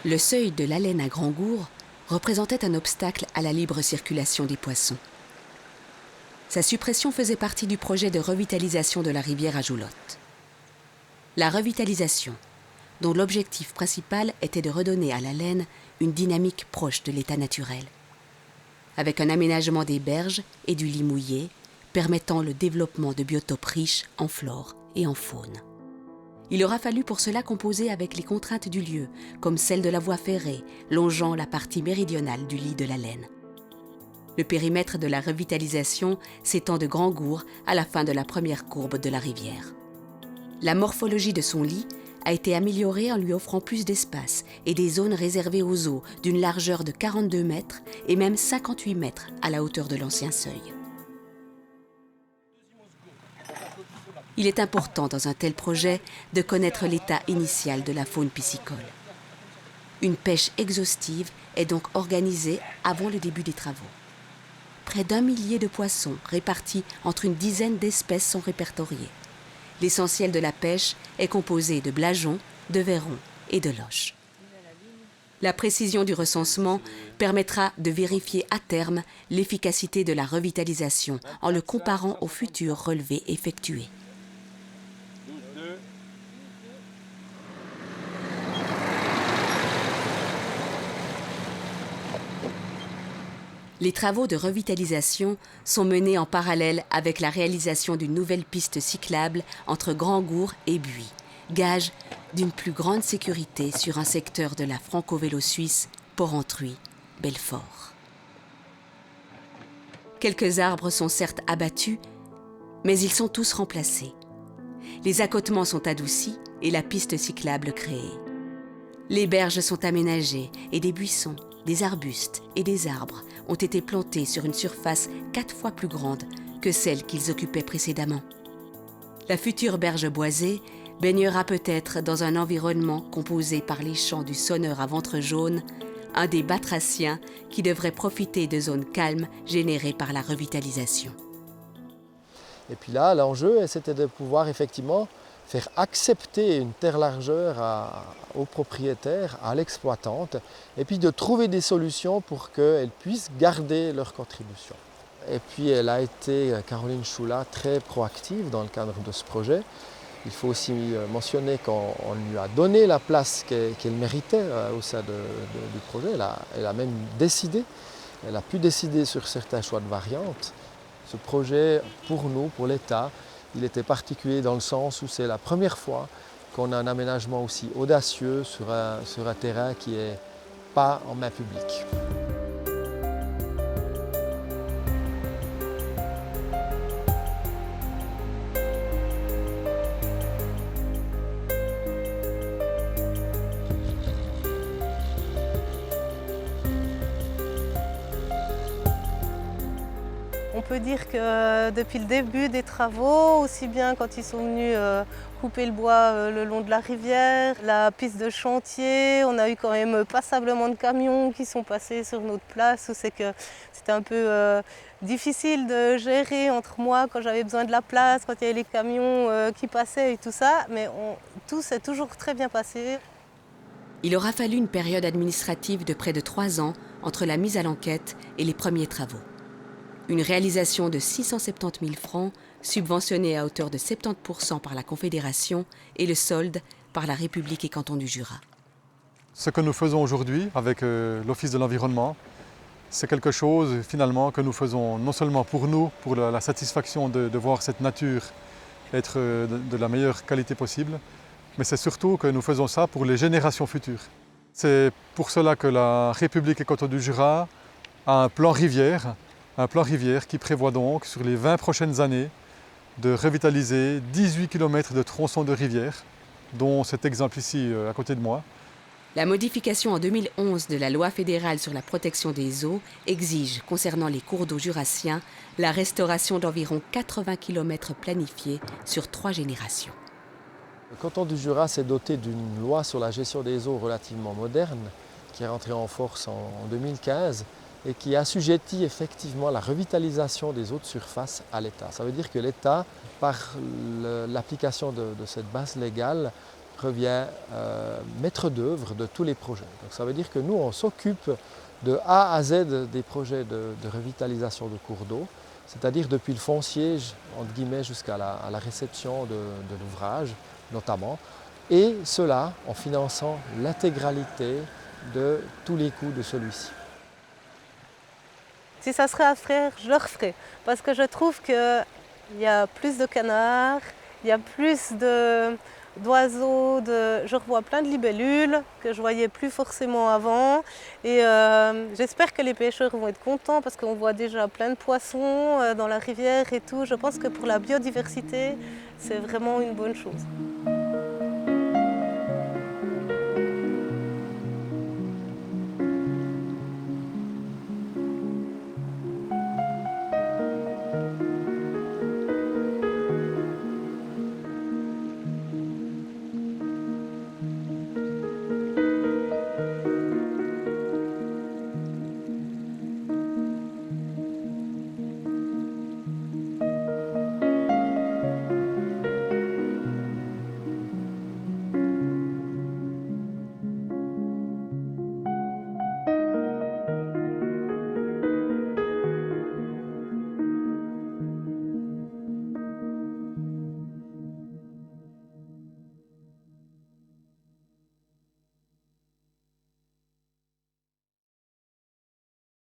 Le seuil de l'Allène à Grand-Gour représentait un obstacle à la libre circulation des poissons. Sa suppression faisait partie du projet de revitalisation de la rivière à Joulotte. La revitalisation, dont l'objectif principal était de redonner à l'Allène une dynamique proche de l'état naturel, avec un aménagement des berges et du lit mouillé, permettant le développement de biotopes riches en flore et en faune. Il aura fallu pour cela composer avec les contraintes du lieu, comme celle de la voie ferrée, longeant la partie méridionale du lit de l'Allène. Le périmètre de la revitalisation s'étend de Grand-Gour à la fin de la première courbe de la rivière. La morphologie de son lit a été améliorée en lui offrant plus d'espace et des zones réservées aux eaux d'une largeur de 42 mètres et même 58 mètres à la hauteur de l'ancien seuil. Il est important dans un tel projet de connaître l'état initial de la faune piscicole. Une pêche exhaustive est donc organisée avant le début des travaux. Près d'1 millier de poissons répartis entre une dizaine d'espèces sont répertoriés. L'essentiel de la pêche est composé de blageons, de vairons et de loches. La précision du recensement permettra de vérifier à terme l'efficacité de la revitalisation en le comparant aux futurs relevés effectués. Les travaux de revitalisation sont menés en parallèle avec la réalisation d'une nouvelle piste cyclable entre Grand-Gour et Buis, gage d'une plus grande sécurité sur un secteur de la franco-vélo suisse, Porrentruy-Belfort. Quelques arbres sont certes abattus, mais ils sont tous remplacés. Les accotements sont adoucis et la piste cyclable créée. Les berges sont aménagées et des buissons, des arbustes et des arbres ont été plantés sur une surface 4 fois plus grande que celle qu'ils occupaient précédemment. La future berge boisée baignera peut-être dans un environnement composé par les champs du sonneur à ventre jaune, un des batraciens qui devrait profiter de zones calmes générées par la revitalisation. Et puis là, l'enjeu, c'était de pouvoir effectivement faire accepter une terre largeur aux propriétaires, à l'exploitante, et puis de trouver des solutions pour qu'elles puissent garder leur contribution. Et puis elle a été, Caroline Choula, très proactive dans le cadre de ce projet. Il faut aussi mentionner qu'on lui a donné la place qu'elle méritait au sein du projet. Elle a même décidé, elle a pu décider sur certains choix de variantes. Ce projet, pour nous, pour l'État, il était particulier dans le sens où c'est la première fois qu'on a un aménagement aussi audacieux sur un terrain qui n'est pas en main publique. On peut dire que depuis le début des travaux, aussi bien quand ils sont venus couper le bois le long de la rivière, la piste de chantier, on a eu quand même passablement de camions qui sont passés sur notre place, où c'est que c'était un peu difficile de gérer entre moi quand j'avais besoin de la place, quand il y avait les camions qui passaient et tout ça, mais tout s'est toujours très bien passé. Il aura fallu une période administrative de près de 3 ans entre la mise à l'enquête et les premiers travaux. Une réalisation de 670 000 francs, subventionnée à hauteur de 70% par la Confédération et le solde par la République et Canton du Jura. Ce que nous faisons aujourd'hui avec l'Office de l'environnement, c'est quelque chose finalement que nous faisons non seulement pour nous, pour la satisfaction de voir cette nature être de la meilleure qualité possible, mais c'est surtout que nous faisons ça pour les générations futures. C'est pour cela que la République et Canton du Jura a un plan rivière qui prévoit donc sur les 20 prochaines années de revitaliser 18 km de tronçons de rivière, dont cet exemple ici à côté de moi. La modification en 2011 de la loi fédérale sur la protection des eaux exige, concernant les cours d'eau jurassiens, la restauration d'environ 80 km planifiés sur 3 générations. Le canton du Jura s'est doté d'une loi sur la gestion des eaux relativement moderne, qui est rentrée en force en 2015, et qui assujettit effectivement la revitalisation des eaux de surface à l'État. Ça veut dire que l'État, par l'application de cette base légale, revient maître d'œuvre de tous les projets. Donc ça veut dire que nous, on s'occupe de A à Z des projets de revitalisation de cours d'eau, c'est-à-dire depuis le foncier, entre guillemets, jusqu'à la réception de l'ouvrage notamment, et cela en finançant l'intégralité de tous les coûts de celui-ci. Si ça serait à faire, je le referais. Parce que je trouve qu'il y a plus de canards, il y a plus d'oiseaux, je revois plein de libellules que je voyais plus forcément avant. Et j'espère que les pêcheurs vont être contents parce qu'on voit déjà plein de poissons dans la rivière et tout. Je pense que pour la biodiversité, c'est vraiment une bonne chose.